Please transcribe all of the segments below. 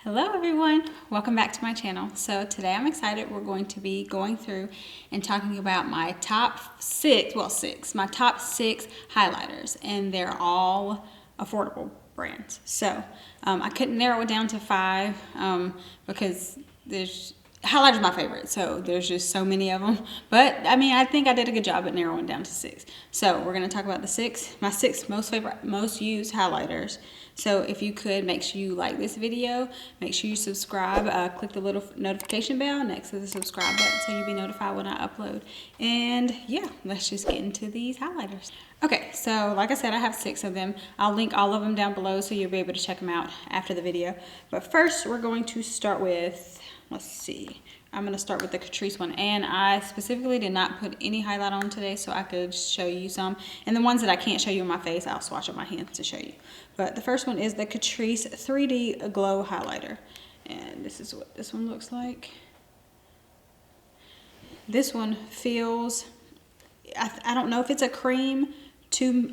Hello everyone, welcome back to my channel. So today I'm excited. We're going to be going through and talking about my top six highlighters, and they're all affordable brands. So I couldn't narrow it down to five because highlighters my favorite, so there's just so many of them. But I mean, I think I did a good job at narrowing down to six. So we're going to talk about my six most used highlighters. So if you could, make sure you like this video, make sure you subscribe, click the little notification bell next to the subscribe button so you'll be notified when I upload. And yeah, let's just get into these highlighters. Okay, so like I said, I have six of them. I'll link all of them down below so you'll be able to check them out after the video. But first, we're going to start with, let's see, I'm going to start with the Catrice one, and I specifically did not put any highlight on today so I could show you some, and the ones that I can't show you in my face, I'll swatch up my hands to show you. But the first one is the Catrice 3D Glow Highlighter, and this is what this one looks like. This one feels, I don't know if it's a cream to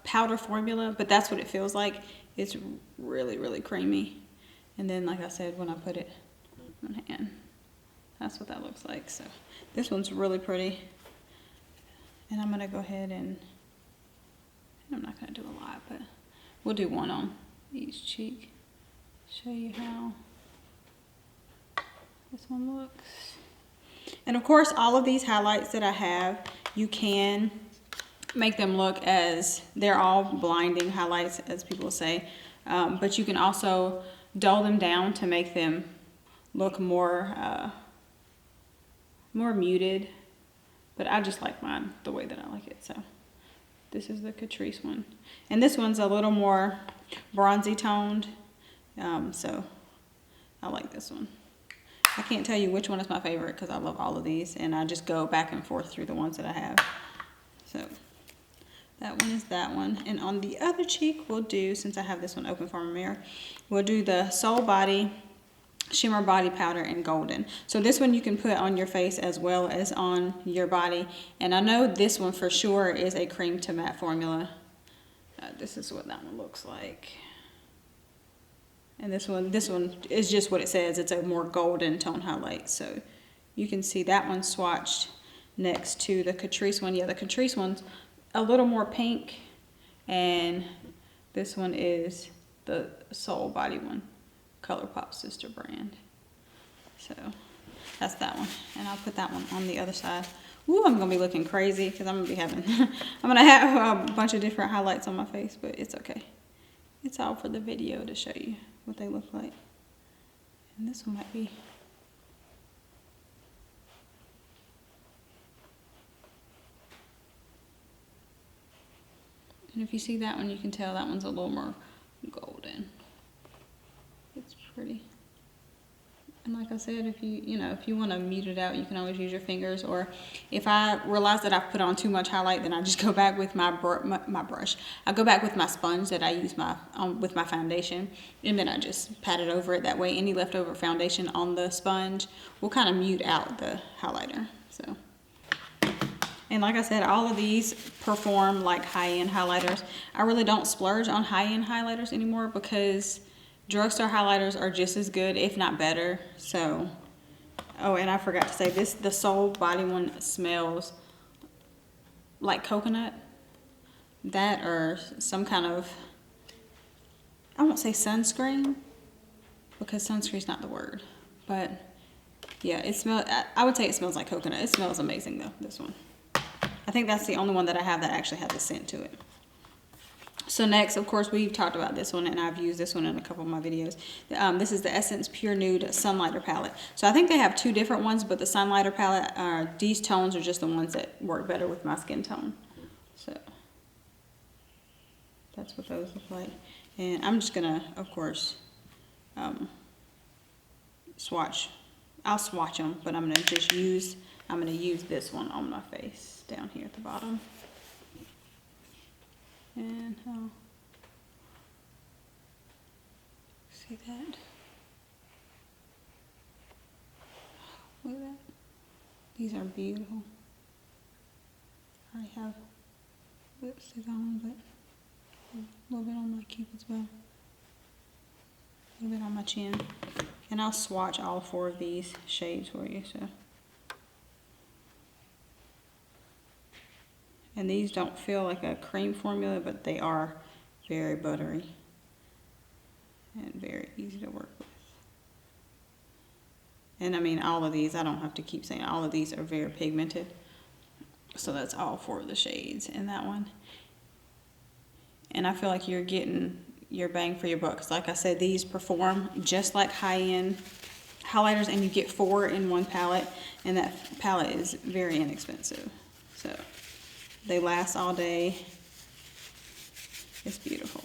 powder formula, but that's what it feels like. It's really, really creamy. And then, like I said, when I put it on hand, that's what that looks like. So this one's really pretty, and I'm gonna go ahead and I'm not gonna do a lot, but we'll do one on each cheek, show you how this one looks. And of course, all of these highlights that I have, you can make them look as, they're all blinding highlights, as people say, but you can also dull them down to make them look more muted, but I just like mine the way that I like it. So this is the Catrice one, and this one's a little more bronzy toned, so I like this one. I can't tell you which one is my favorite because I love all of these, and I just go back and forth through the ones that I have. So that one is that one, and on the other cheek we'll do, since I have this one open from a mirror, we'll do the Soul Body Shimmer Body Powder in Golden. So this one you can put on your face as well as on your body, and I know this one for sure is a cream to matte formula. This is what that one looks like, and this one is just what it says. It's a more golden tone highlight, so you can see that one swatched next to the Catrice one. Yeah, the Catrice one's a little more pink, and this one is the Soul Body one, ColourPop sister brand. So that's that one, and I'll put that one on the other side. Ooh, I'm gonna be looking crazy because I'm gonna be having I'm gonna have a bunch of different highlights on my face, but it's okay. It's all for the video to show you what they look like. And this one might be, and if you see that one, you can tell that one's a little more golden. It's pretty. And like I said, if you want to mute it out, you can always use your fingers, or if I realize that I've put on too much highlight, then I just go back with my brush. I go back with my sponge that I use with my foundation, and then I just pat it over it. That way any leftover foundation on the sponge will kind of mute out the highlighter. So, and like I said, all of these perform like high-end highlighters. I really don't splurge on high-end highlighters anymore because drugstore highlighters are just as good, if not better. So, oh, and I forgot to say this, the Soul Body one smells like coconut. That or some kind of, I won't say sunscreen because sunscreen's not the word, but yeah, it smells, I would say it smells like coconut. It smells amazing though, this one. I think that's the only one that I have that actually has a scent to it. So next, of course, we've talked about this one, and I've used this one in a couple of my videos. This is the Essence Pure Nude Sunlighter Palette. So I think they have two different ones, but the Sunlighter Palette, these tones are just the ones that work better with my skin tone. So that's what those look like. And I'm just gonna, of course, swatch. I'll swatch them, but I'm gonna use this one on my face down here at the bottom. And see that? Look at that. These are beautiful. I already have lipstick on, but a little bit on my Cupid's bow. a little bit on my chin. And I'll swatch all 4 of these shades for you. So, and these don't feel like a cream formula, but they are very buttery and very easy to work with. And I mean, all of these, I don't have to keep saying, all of these are very pigmented. So that's all 4 of the shades in that one. And I feel like you're getting your bang for your buck. 'Cause like I said, these perform just like high-end highlighters, and you get 4 in one palette, and that palette is very inexpensive. So they last all day. It's beautiful.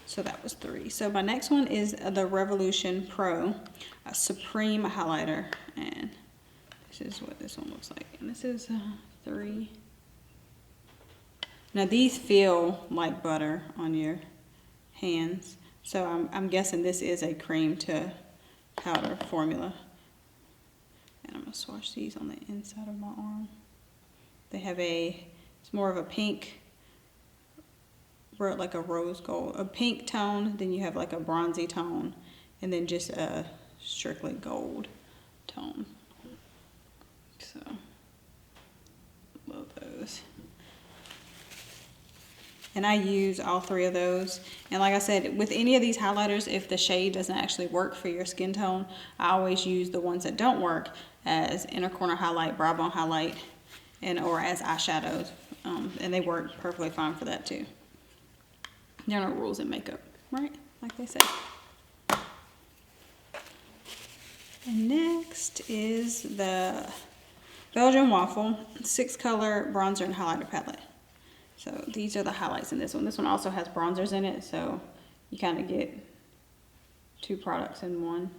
So that was 3. So my next one is the Revolution Pro Supreme Highlighter, and this is what this one looks like. And this is 3. Now these feel like butter on your hands, so I'm guessing this is a cream to powder formula. And I'm gonna swatch these on the inside of my arm. They have it's more of a pink, like a rose gold, a pink tone, then you have like a bronzy tone, and then just a strictly gold tone. So, love those. And I use all 3 of those. And like I said, with any of these highlighters, if the shade doesn't actually work for your skin tone, I always use the ones that don't work as inner corner highlight, brow bone highlight, or as eyeshadows. And they work perfectly fine for that too. There are no rules in makeup, right? Like they say. And next is the Belgian Waffle 6-color bronzer and highlighter palette. So these are the highlights in this one. This one also has bronzers in it, so you kind of get 2 products in one.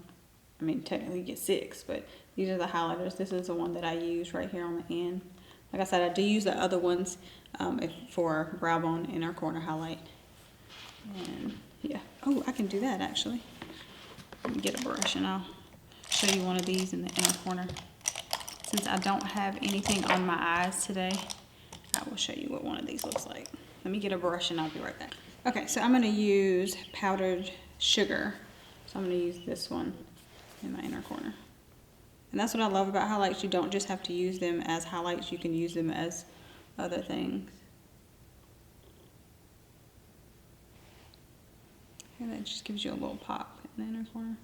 I mean, technically you get 6, but these are the highlighters. This is the one that I use right here on the end. Like I said, I do use the other ones for brow bone inner corner highlight. And yeah, oh, I can do that actually. Let me get a brush and I'll show you one of these in the inner corner. Since I don't have anything on my eyes today, I will show you what one of these looks like. Let me get a brush and I'll be right back. Okay, so I'm going to use powdered sugar. So I'm going to use this one in my inner corner. And that's what I love about highlights. You don't just have to use them as highlights. You can use them as other things. And that just gives you a little pop in the inner corner.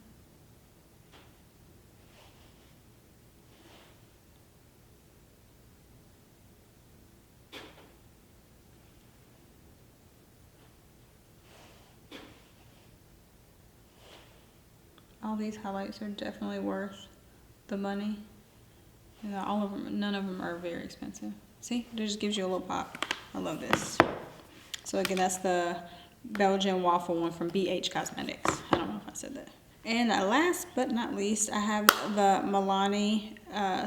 All these highlights are definitely worth the money. And all of them, none of them are very expensive. See, it just gives you a little pop. I love this. So again, that's the Belgian Waffle one from BH Cosmetics. I don't know if I said that. And last but not least, I have the Milani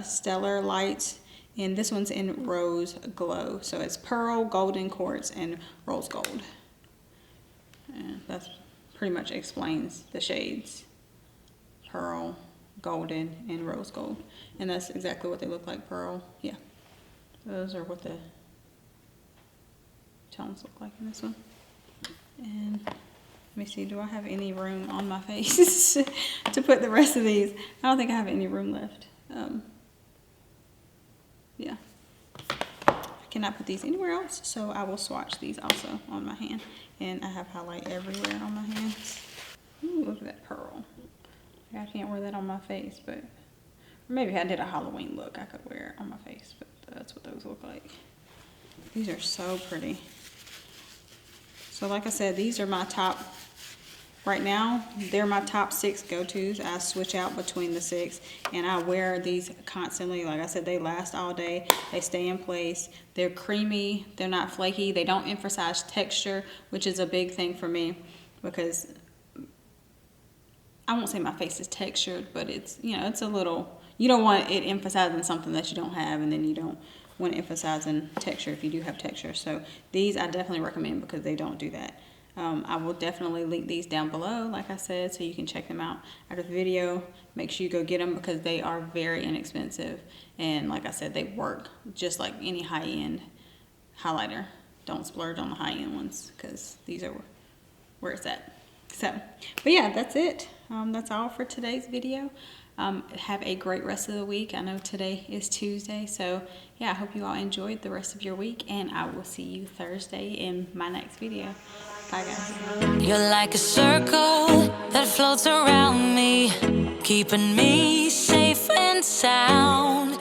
Stellar Lights. And this one's in Rose Glow. So it's Pearl, Golden Quartz, and Rose Gold. And that pretty much explains the shades. Pearl, Golden, and Rose Gold. And that's exactly what they look like. Pearl, yeah. Those are what the tones look like in this one. And let me see, do I have any room on my face to put the rest of these? I don't think I have any room left. Yeah. I cannot put these anywhere else, so I will swatch these also on my hand. And I have highlight everywhere on my hands. Ooh, look at that pearl. I can't wear that on my face, but maybe if I did a Halloween look, I could wear it on my face, but that's what those look like. These are so pretty. So like I said, these are my top, right now, they're my top 6 go-tos. I switch out between the 6, and I wear these constantly. Like I said, they last all day. They stay in place. They're creamy. They're not flaky. They don't emphasize texture, which is a big thing for me, because I won't say my face is textured, but it's, you know, it's a little, you don't want it emphasizing something that you don't have, and then you don't want emphasizing texture if you do have texture. So these I definitely recommend because they don't do that. I will definitely link these down below, like I said, so you can check them out after the video. Make sure you go get them because they are very inexpensive. And like I said, they work just like any high-end highlighter. Don't splurge on the high-end ones because these are where it's at. So, but yeah, that's it. That's all for today's video. Have a great rest of the week. I know today is Tuesday, so yeah, I hope you all enjoyed the rest of your week, and I will see you Thursday in my next video. Bye, guys. You're like a circle that floats around me, keeping me safe and sound.